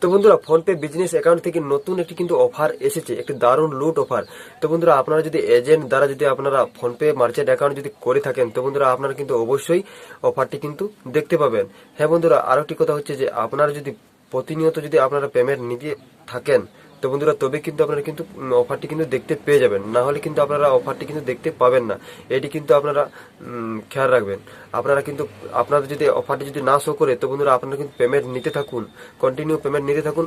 তো বন্ধুরা, PhonePe business account থেকে নতুন একটি কিন্তু অফার এসেছে, একটি দারুণ লুট অফার। তো বন্ধুরা, আপনারা যদি এজেন্ট দ্বারা যদি আপনারা ফোনপে মার্চেন্ট অ্যাকাউন্ট যদি করে থাকেন, তো বন্ধুরা আপনারা কিন্তু অবশ্যই অফারটি কিন্তু দেখতে পাবেন। হ্যাঁ বন্ধুরা, আরো একটি কথা হচ্ছে যে আপনারা যদি প্রতিনিয়ত যদি আপনারা পেমেন্ট নিতে থাকেন, তো বন্ধুরা তবে কিন্তু আপনারা কিন্তু অফারটি কিন্তু দেখতে পেয়ে যাবেন, না হলে কিন্তু আপনারা অফারটি কিন্তু দেখতে পাবেন না। এটি কিন্তু আপনারা খেয়াল রাখবেন। আপনারা কিন্তু আপনাদের যদি অফারটি যদি না শো করে, তো বন্ধুরা আপনারা কিন্তু পেমেন্ট নিতে থাকুন, কন্টিনিউ পেমেন্ট নিতে থাকুন।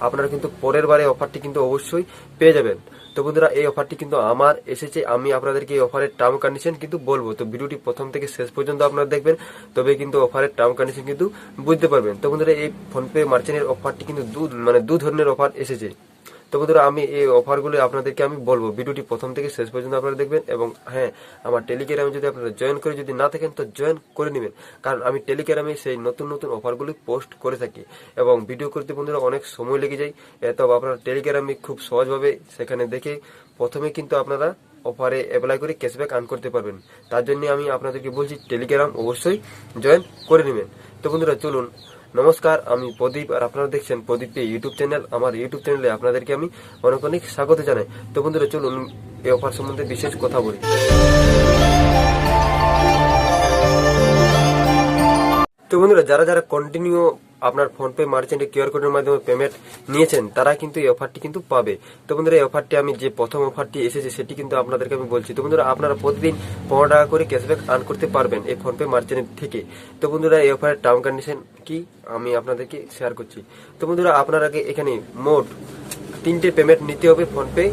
আপনারা কিন্তু পরের বারে অফারটি কিন্তু অবশ্যই পেয়ে যাবেন। তো বন্ধুরা, এই অফারটি কিন্তু আমার এসেছে, আমি আপনাদেরকে এই অফারের টার্ম কন্ডিশন কিন্তু বলবো। তো ভিডিওটি প্রথম থেকে শেষ পর্যন্ত আপনারা দেখবেন, তবে কিন্তু অফারের টার্ম কন্ডিশন কিন্তু বুঝতে পারবেন। তো বন্ধুরা, এই ফোনপে মার্চেন্টের অফারটি কিন্তু দু ধরনের অফার এসেছে। তো বন্ধুরা, আমি এই অফারগুলো আপনাদেরকে আমি বলবো, ভিডিওটি প্রথম থেকে শেষ পর্যন্ত আপনারা দেখবেন। এবং হ্যাঁ, আমার টেলিগ্রামে যদি আপনারা জয়েন করে যদি না থাকেন, তো জয়েন করে নেবেন, কারণ আমি টেলিগ্রামে সেই নতুন নতুন অফারগুলি পোস্ট করে থাকি এবং ভিডিও করতে বন্ধুরা অনেক সময় লেগে যায়। তবে আপনারা টেলিগ্রামে খুব সহজভাবে সেখানে দেখে প্রথমে কিন্তু আপনারা অফারে অ্যাপ্লাই করে ক্যাশব্যাক আর্ন করতে পারবেন। তার জন্য আমি আপনাদেরকে বলছি, টেলিগ্রাম অবশ্যই জয়েন করে নেবেন। তো বন্ধুরা চলুন, নমস্কার, আমি প্রদীপ, আর আপনারা দেখছেন প্রদীপ ইউটিউব চ্যানেল। আমার ইউটিউব চ্যানেলে আপনাদেরকে আমি অনেক অনেক স্বাগত জানাই। তো বন্ধুরা চলুন, এই অফার সম্বন্ধে বিশেষ কথা বলি। তো বন্ধুরা, যারা যারা কন্টিনিউ আপনার ফোনপে মার্চেন্টে কিউআর কোডের মাধ্যমে পেমেন্ট নিয়েছেন, তারা কিন্তু এই অফারটি কিন্তু পাবে। তো বন্ধুরা, এই অফারটি আমি যে প্রথম অফারটি এসেছে সেটি কিন্তু আপনাদেরকে আমি বলছি। তো বন্ধুরা, আপনারা প্রতিদিন 15 টাকা করে ক্যাশব্যাক আর্ন করতে পারবেন এই ফোনপে মার্চেন্ট থেকে। তো বন্ধুরা, এই অফারের টার্ম কন্ডিশন কি আমি আপনাদেরকে শেয়ার করছি। তো বন্ধুরা, আপনারা এখানে মোট 3টে পেমেন্ট নিতে হবে ফোনপে,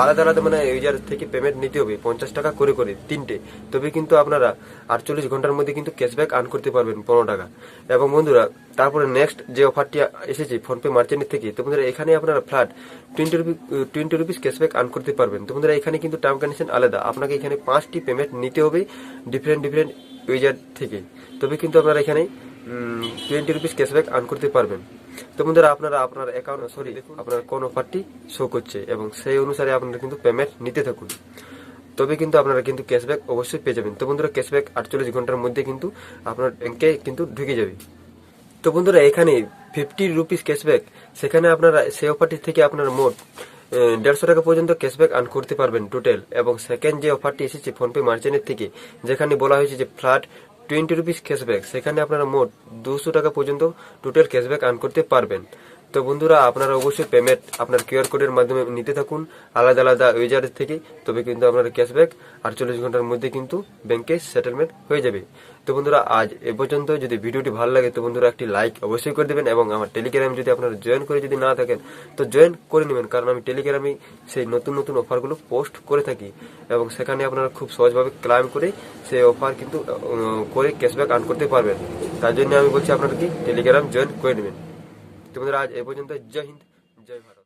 আলাদা আলাদা মানে ইউজার থেকে পেমেন্ট নিতে হবে 50 টাকা করে করে 3টে। তবে কিন্তু আপনারা 48 ঘন্টার মধ্যে কিন্তু ক্যাশব্যাক আর্ন করতে পারবেন 15 টাকা। এবং বন্ধুরা, তারপরে নেক্সট যে অফারটি এসেছে ফোনপে মার্চেন্টের থেকে, তো বন্ধুরা এখানে আপনারা ফ্ল্যাট 20 রুপিস ক্যাশব্যাক আর্ন করতে পারবেন। তো বন্ধুরা, এখানে কিন্তু টার্ম কন্ডিশন আলাদা, আপনাকে এখানে 5টি পেমেন্ট নিতে হবে ডিফারেন্ট ইউজার থেকে, তবে কিন্তু আপনারা এখানে 20 রুপিস ক্যাশব্যাক আর্ন করতে পারবেন। তো বন্ধুরা, আপনারা আপনার অ্যাকাউন্ট আপনার কোন অফারটি শো করছে এবং সেই অনুসারে আপনারা কিন্তু পেমেন্ট নিতে থাকুন, তবে কিন্তু আপনারা কিন্তু ক্যাশব্যাক অবশ্যই পেয়ে যাবেন। তো বন্ধুরা, ক্যাশব্যাক 48 ঘন্টার মধ্যে কিন্তু আপনার ব্যাংকে কিন্তু ঢুকে যাবে। তো বন্ধুরা, এখানে 50 রুপিস ক্যাশব্যাক, সেখানে আপনারা সেই অফারটি থেকে আপনার মোট 150 টাকা পর্যন্ত ক্যাশব্যাক আর্ন করতে পারবেন টোটাল। এবং সেকেন্ড যে অফারটি এসেছে ফোনপে মার্চেন্টের থেকে, যেখানে বলা হয়েছে যে ফ্ল্যাট 20 রুপিস ক্যাশব্যাক, সেখানে আপনারা মোট 200 টাকা পর্যন্ত টোটাল ক্যাশব্যাক আর্ন করতে পারবেন। তো বন্ধুরা, আপনারা অবশ্যই পেমেন্ট আপনার কিউআর কোডের মাধ্যমে নিতে থাকুন আলাদা আলাদা ইউজারের থেকে, তবে কিন্তু আপনার ক্যাশব্যাক 48 ঘন্টার মধ্যে কিন্তু ব্যাংকে সেটেলমেন্ট হয়ে যাবে। তো বন্ধুরা, আজ এ পর্যন্ত। যদি ভিডিওটি ভালো লাগে তো বন্ধুরা একটি লাইক অবশ্যই করে দেবেন, এবং আমার টেলিগ্রামে যদি আপনারা জয়েন করে যদি না থাকেন, তো জয়েন করে নেবেন, কারণ আমি টেলিগ্রামে সেই নতুন নতুন অফারগুলো পোস্ট করে থাকি এবং সেখানে আপনারা খুব সহজভাবে ক্লাইম করে সেই অফার কিন্তু করে ক্যাশব্যাক আর্ন করতে পারবেন। তার জন্য আমি বলছি আপনারা কি টেলিগ্রাম জয়েন করে নেবেন। তো বন্ধুরা, আজ এ পর্যন্ত। জয় হিন্দ, জয় ভারত।